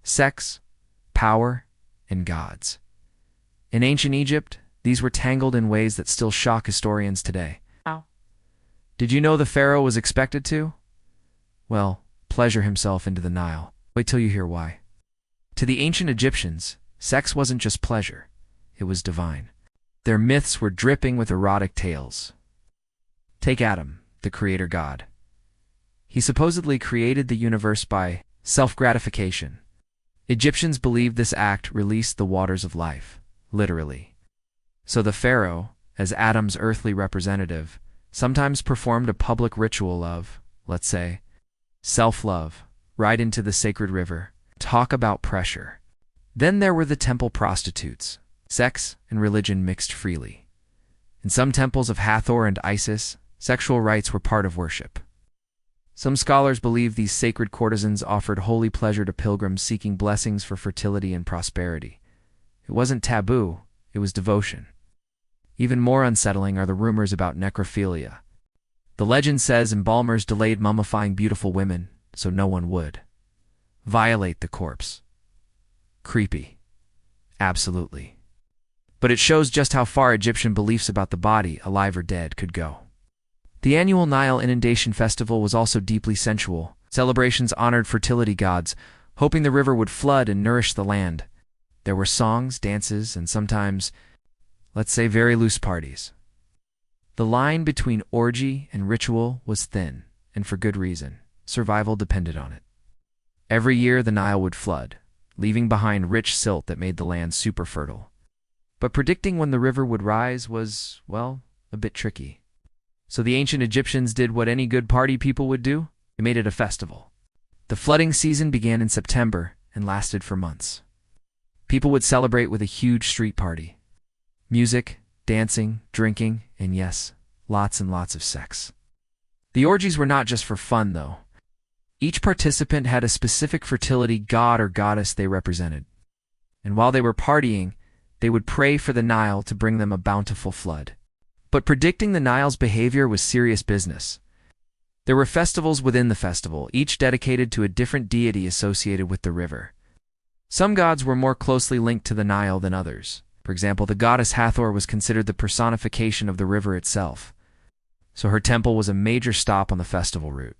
sex, power, and gods. In ancient Egypt, these were tangled in ways that still shock historians today. Wow. Did you know the pharaoh was expected to? Well, pleasure himself into the Nile. Wait till you hear why. To the ancient Egyptians, sex wasn't just pleasure, it was divine. Their myths were dripping with erotic tales. Take Adam, the creator god. He supposedly created the universe by self-gratification. Egyptians believed this act released the waters of life, literally. So the pharaoh, as Adam's earthly representative, sometimes performed a public ritual of, let's say, self-love, right into the sacred river. Talk about pressure. Then there were the temple prostitutes. Sex and religion mixed freely. In some temples of Hathor and Isis, sexual rites were part of worship. Some scholars believe these sacred courtesans offered holy pleasure to pilgrims seeking blessings for fertility and prosperity. It wasn't taboo, it was devotion. Even more unsettling are the rumors about necrophilia. The legend says embalmers delayed mummifying beautiful women so no one would violate the corpse. Creepy. Absolutely. But it shows just how far Egyptian beliefs about the body, alive or dead, could go. The annual Nile inundation festival was also deeply sensual. Celebrations honored fertility gods, hoping the river would flood and nourish the land. There were songs, dances, and sometimes, let's say, very loose parties. The line between orgy and ritual was thin, and for good reason. Survival depended on it. Every year the Nile would flood, leaving behind rich silt that made the land super fertile. But predicting when the river would rise was, well, a bit tricky. So the ancient Egyptians did what any good party people would do. They made it a festival. The flooding season began in September and lasted for months. People would celebrate with a huge street party. Music, dancing, drinking, and yes, lots and lots of sex. The orgies were not just for fun, though. Each participant had a specific fertility god or goddess they represented. And while they were partying, they would pray for the Nile to bring them a bountiful flood. But predicting the Nile's behavior was serious business. There were festivals within the festival, each dedicated to a different deity associated with the river. Some gods were more closely linked to the Nile than others. For example, the goddess Hathor was considered the personification of the river itself, so her temple was a major stop on the festival route.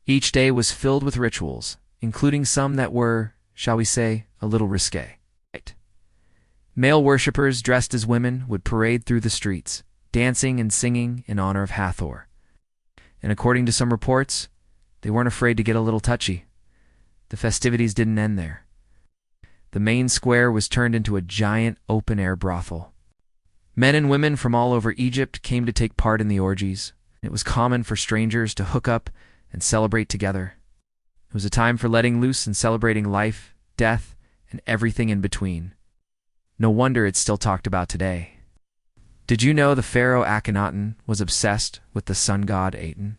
Each day was filled with rituals, including some that were, shall we say, a little risque. Male worshippers dressed as women would parade through the streets, dancing and singing in honor of Hathor. And according to some reports, they weren't afraid to get a little touchy. The festivities didn't end there. The main square was turned into a giant open-air brothel. Men and women from all over Egypt came to take part in the orgies. It was common for strangers to hook up and celebrate together. It was a time for letting loose and celebrating life, death, and everything in between. No wonder it's still talked about today. Did you know the pharaoh Akhenaten was obsessed with the sun god Aten?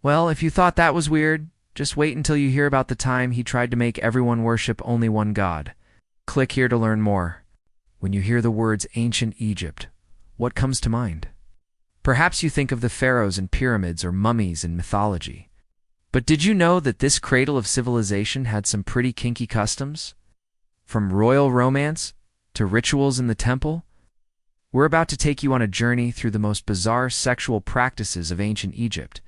Well, if you thought that was weird, just wait until you hear about the time he tried to make everyone worship only one god. Click here to learn more. When you hear the words ancient Egypt, what comes to mind? Perhaps you think of the pharaohs and pyramids or mummies in mythology. But did you know that this cradle of civilization had some pretty kinky customs? From royal romance to rituals in the temple, we're about to take you on a journey through the most bizarre sexual practices of ancient Egypt.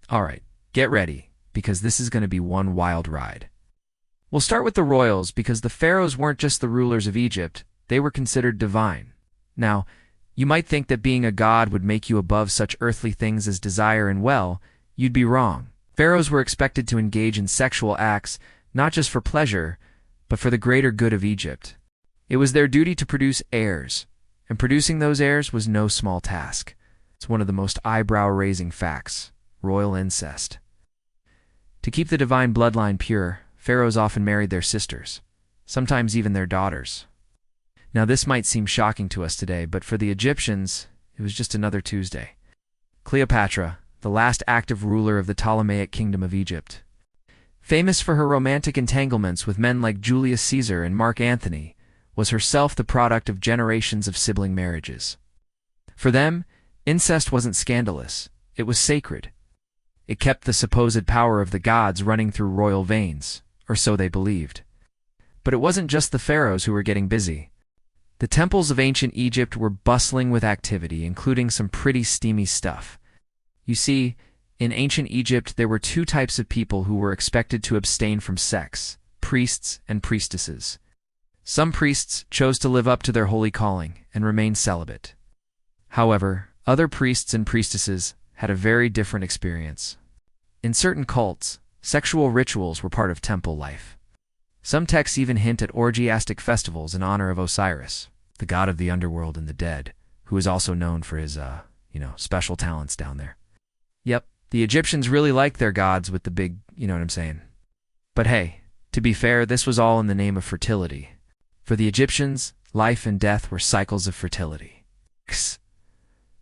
Alright, get ready, because this is going to be one wild ride. We'll start with the royals because the pharaohs weren't just the rulers of Egypt, they were considered divine. Now, you might think that being a god would make you above such earthly things as desire and well, you'd be wrong. Pharaohs were expected to engage in sexual acts, not just for pleasure, but for the greater good of Egypt. It was their duty to produce heirs, and producing those heirs was no small task. It's one of the most eyebrow-raising facts: royal incest. To keep the divine bloodline pure, pharaohs often married their sisters, sometimes even their daughters. Now this might seem shocking to us today, but for the Egyptians, it was just another Tuesday. Cleopatra, the last active ruler of the Ptolemaic kingdom of Egypt, famous for her romantic entanglements with men like Julius Caesar and Mark Antony, was herself the product of generations of sibling marriages. For them, incest wasn't scandalous, it was sacred. It kept the supposed power of the gods running through royal veins, or so they believed. But it wasn't just the pharaohs who were getting busy. The temples of ancient Egypt were bustling with activity, including some pretty steamy stuff. You see, in ancient Egypt, there were two types of people who were expected to abstain from sex: priests and priestesses. Some priests chose to live up to their holy calling and remain celibate. However, other priests and priestesses had a very different experience. In certain cults, sexual rituals were part of temple life. Some texts even hint at orgiastic festivals in honor of Osiris, the god of the underworld and the dead, who is also known for his, special talents down there. Yep, the Egyptians really liked their gods with the big, you know what I'm saying. But hey, to be fair, this was all in the name of fertility. For the Egyptians, life and death were cycles of fertility.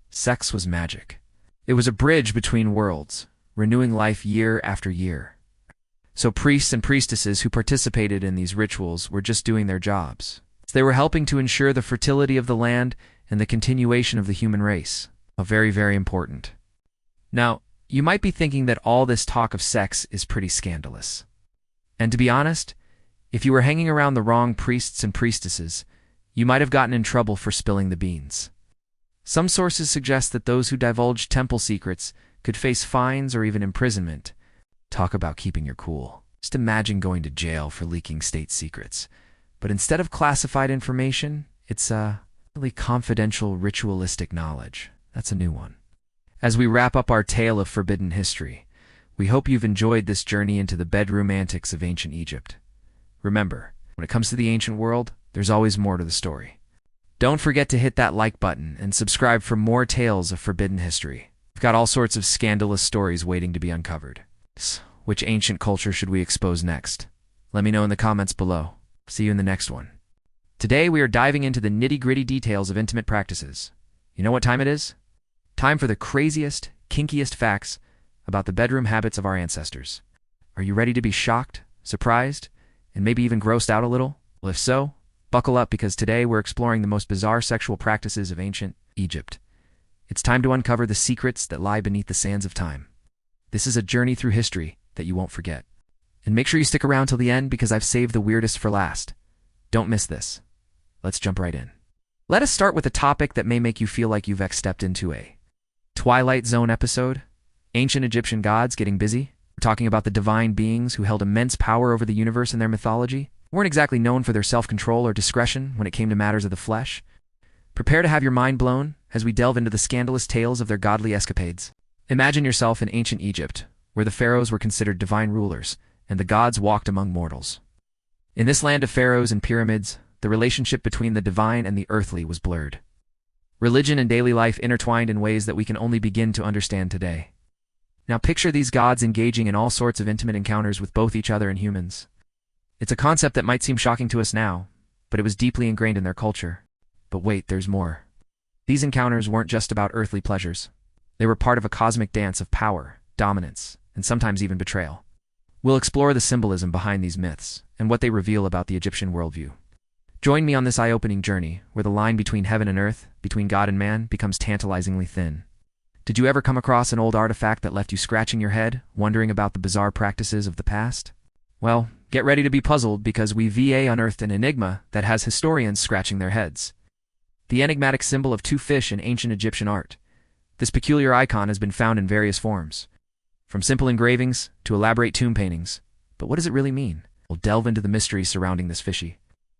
Sex was magic. It was a bridge between worlds, renewing life year after year. So priests and priestesses who participated in these rituals were just doing their jobs. They were helping to ensure the fertility of the land and the continuation of the human race. Very, very important. Now, you might be thinking that all this talk of sex is pretty scandalous. And to be honest, if you were hanging around the wrong priests and priestesses, you might have gotten in trouble for spilling the beans. Some sources suggest that those who divulged temple secrets could face fines or even imprisonment. Talk about keeping your cool. Just imagine going to jail for leaking state secrets. But instead of classified information, it's really confidential ritualistic knowledge. That's a new one. As we wrap up our tale of forbidden history, we hope you've enjoyed this journey into the bedroom antics of ancient Egypt. Remember, when it comes to the ancient world, there's always more to the story. Don't forget to hit that like button and subscribe for more tales of forbidden history. We've got all sorts of scandalous stories waiting to be uncovered. Which ancient culture should we expose next? Let me know in the comments below. See you in the next one. Today we are diving into the nitty-gritty details of intimate practices. You know what time it is? Time for the craziest, kinkiest facts about the bedroom habits of our ancestors. Are you ready to be shocked, surprised, and maybe even grossed out a little? Well, if so, buckle up because today we're exploring the most bizarre sexual practices of ancient Egypt. It's time to uncover the secrets that lie beneath the sands of time. This is a journey through history that you won't forget. And make sure you stick around till the end because I've saved the weirdest for last. Don't miss this. Let's jump right in. Let us start with a topic that may make you feel like you've stepped into a Twilight Zone episode. Ancient Egyptian gods getting busy. We're talking about the divine beings who held immense power over the universe in their mythology. Weren't exactly known for their self-control or discretion when it came to matters of the flesh. Prepare to have your mind blown as we delve into the scandalous tales of their godly escapades. Imagine yourself in ancient Egypt, where the pharaohs were considered divine rulers, and the gods walked among mortals. In this land of pharaohs and pyramids, the relationship between the divine and the earthly was blurred. Religion and daily life intertwined in ways that we can only begin to understand today. Now picture these gods engaging in all sorts of intimate encounters with both each other and humans. It's a concept that might seem shocking to us now, but it was deeply ingrained in their culture. But wait, there's more. These encounters weren't just about earthly pleasures. They were part of a cosmic dance of power, dominance, and sometimes even betrayal. We'll explore the symbolism behind these myths and what they reveal about the Egyptian worldview. Join me on this eye-opening journey, where the line between heaven and earth, between God and man, becomes tantalizingly thin. Did you ever come across an old artifact that left you scratching your head, wondering about the bizarre practices of the past? Well, get ready to be puzzled because we unearthed an enigma that has historians scratching their heads. The enigmatic symbol of two fish in ancient Egyptian art. This peculiar icon has been found in various forms, from simple engravings to elaborate tomb paintings. But what does it really mean? We'll delve into the mysteries surrounding this fishy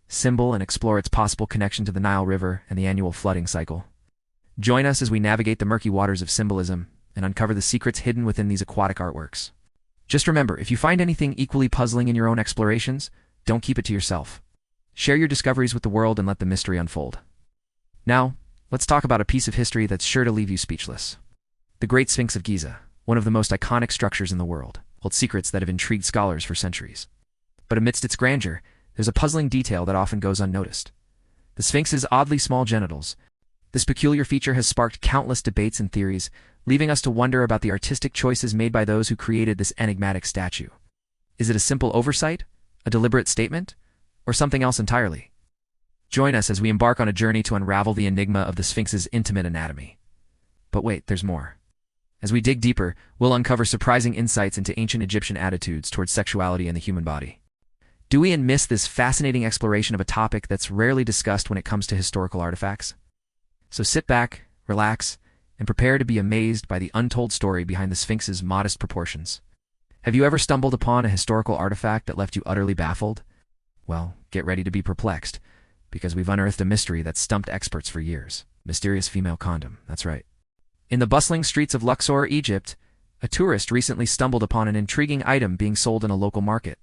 symbol and explore its possible connection to the Nile River and the annual flooding cycle. Join us as we navigate the murky waters of symbolism and uncover the secrets hidden within these aquatic artworks. Just remember, if you find anything equally puzzling in your own explorations, don't keep it to yourself. Share your discoveries with the world and let the mystery unfold. Now, let's talk about a piece of history that's sure to leave you speechless. The Great Sphinx of Giza, one of the most iconic structures in the world, holds secrets that have intrigued scholars for centuries. But amidst its grandeur, there's a puzzling detail that often goes unnoticed. The Sphinx's oddly small genitals. This peculiar feature has sparked countless debates and theories, leaving us to wonder about the artistic choices made by those who created this enigmatic statue. Is it a simple oversight, a deliberate statement, or something else entirely? Join us as we embark on a journey to unravel the enigma of the Sphinx's intimate anatomy. But wait, there's more. As we dig deeper, we'll uncover surprising insights into ancient Egyptian attitudes towards sexuality and the human body. Do we miss this fascinating exploration of a topic that's rarely discussed when it comes to historical artifacts? So sit back, relax, and prepare to be amazed by the untold story behind the Sphinx's modest proportions. Have you ever stumbled upon a historical artifact that left you utterly baffled? Well, get ready to be perplexed, because we've unearthed a mystery that stumped experts for years. Mysterious female condom, that's right. In the bustling streets of Luxor, Egypt, a tourist recently stumbled upon an intriguing item being sold in a local market.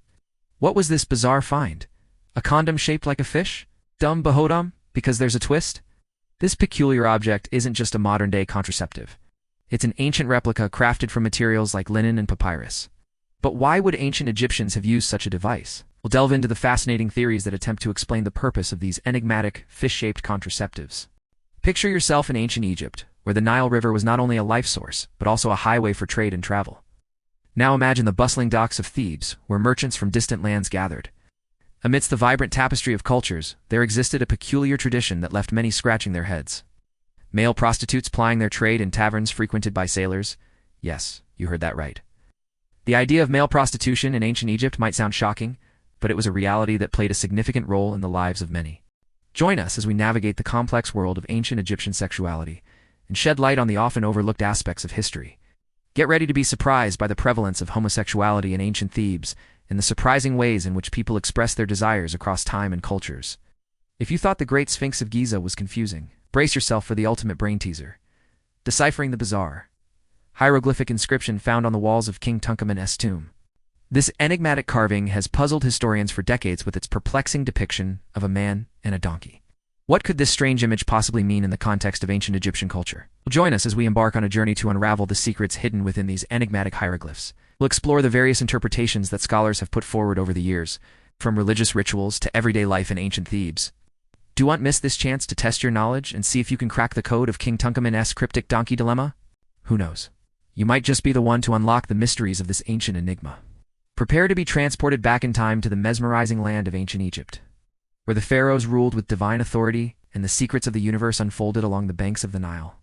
What was this bizarre find? A condom shaped like a fish? Dumb behodom, because there's a twist? This peculiar object isn't just a modern-day contraceptive. It's an ancient replica crafted from materials like linen and papyrus. But why would ancient Egyptians have used such a device? We'll delve into the fascinating theories that attempt to explain the purpose of these enigmatic, fish-shaped contraceptives. Picture yourself in ancient Egypt, where the Nile River was not only a life source, but also a highway for trade and travel. Now imagine the bustling docks of Thebes, where merchants from distant lands gathered. Amidst the vibrant tapestry of cultures, there existed a peculiar tradition that left many scratching their heads. Male prostitutes plying their trade in taverns frequented by sailors. Yes, you heard that right. The idea of male prostitution in ancient Egypt might sound shocking, but it was a reality that played a significant role in the lives of many. Join us as we navigate the complex world of ancient Egyptian sexuality and shed light on the often overlooked aspects of history. Get ready to be surprised by the prevalence of homosexuality in ancient Thebes and the surprising ways in which people express their desires across time and cultures. If you thought the Great Sphinx of Giza was confusing, brace yourself for the ultimate brain teaser. Deciphering the bizarre hieroglyphic inscription found on the walls of King Tutankhamun's tomb. This enigmatic carving has puzzled historians for decades with its perplexing depiction of a man and a donkey. What could this strange image possibly mean in the context of ancient Egyptian culture? Join us as we embark on a journey to unravel the secrets hidden within these enigmatic hieroglyphs. We'll explore the various interpretations that scholars have put forward over the years, from religious rituals to everyday life in ancient Thebes. Do not miss this chance to test your knowledge and see if you can crack the code of King Tutankhamun's cryptic donkey dilemma? Who knows? You might just be the one to unlock the mysteries of this ancient enigma. Prepare to be transported back in time to the mesmerizing land of ancient Egypt, where the pharaohs ruled with divine authority and the secrets of the universe unfolded along the banks of the Nile.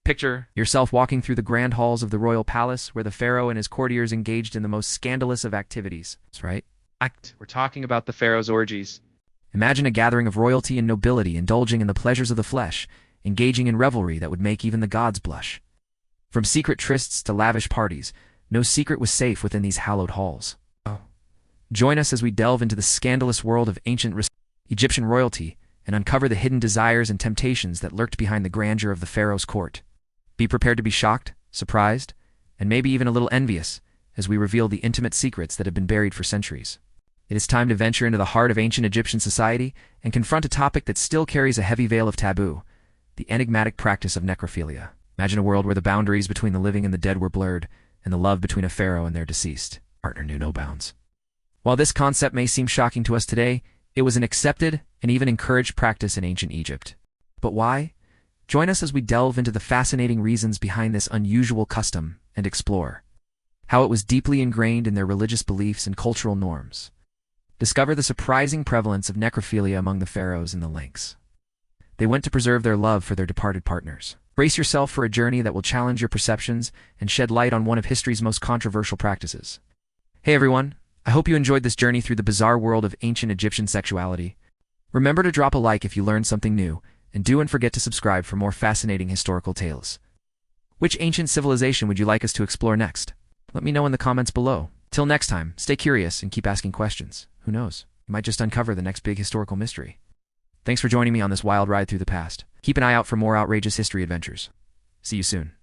Picture yourself walking through the grand halls of the royal palace where the pharaoh and his courtiers engaged in the most scandalous of activities. That's right. We're talking about the pharaoh's orgies. Imagine a gathering of royalty and nobility indulging in the pleasures of the flesh, engaging in revelry that would make even the gods blush. From secret trysts to lavish parties, no secret was safe within these hallowed halls. Join us as we delve into the scandalous world of ancient Egyptian royalty and uncover the hidden desires and temptations that lurked behind the grandeur of the pharaoh's court. Be prepared to be shocked, surprised, and maybe even a little envious as we reveal the intimate secrets that have been buried for centuries. It is time to venture into the heart of ancient Egyptian society and confront a topic that still carries a heavy veil of taboo: the enigmatic practice of necrophilia. Imagine a world where the boundaries between the living and the dead were blurred, and the love between a pharaoh and their deceased partner knew no bounds. While this concept may seem shocking to us today, it was an accepted and even encouraged practice in ancient Egypt. But why? Join us as we delve into the fascinating reasons behind this unusual custom and explore how it was deeply ingrained in their religious beliefs and cultural norms. Discover the surprising prevalence of necrophilia among the pharaohs and the Lynx. They went to preserve their love for their departed partners. Brace yourself for a journey that will challenge your perceptions and shed light on one of history's most controversial practices. Hey everyone, I hope you enjoyed this journey through the bizarre world of ancient Egyptian sexuality. Remember to drop a like if you learned something new, and don't forget to subscribe for more fascinating historical tales. Which ancient civilization would you like us to explore next? Let me know in the comments below. Till next time, stay curious and keep asking questions. Who knows? You might just uncover the next big historical mystery. Thanks for joining me on this wild ride through the past. Keep an eye out for more outrageous history adventures. See you soon.